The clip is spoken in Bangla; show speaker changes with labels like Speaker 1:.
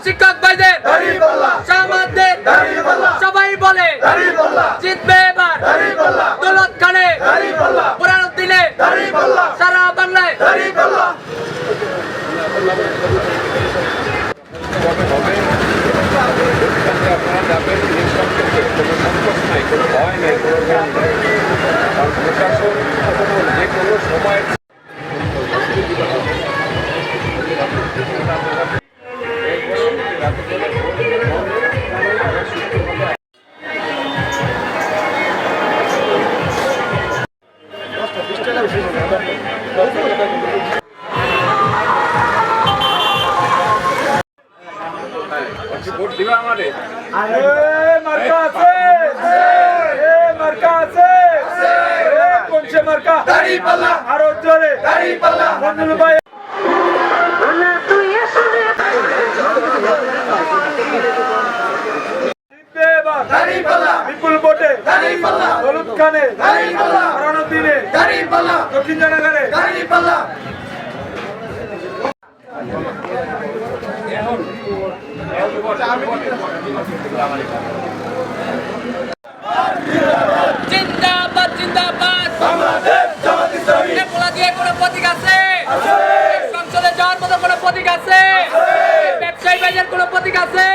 Speaker 1: শিক্ষক ভাইদের সামাদের সবাই বলে জিতবে এবার দৌলত খানে বুরহানুদ্দিনে সারা বাংলায়
Speaker 2: ভোট দিবা আমাদের
Speaker 3: মার্কা আছে মার্কা আছে কোনছে মার্কা দাঁড়িপাল্লা আরো জোরে দাঁড়িপাল্লা মঞ্জুল ভাই বিপুল ভোটে দৌলত খানে বুরহানুদ্দিনে দক্ষিণ জনগণে
Speaker 1: জিন্দাবাদ জিন্দাবাদ দিয়ে কোনো প্রতীক আছে সংসদে যাওয়ার মতো কোনো প্রতীক আছে ব্যবসায়ী ভাইয়ের কোনো প্রতীক আছে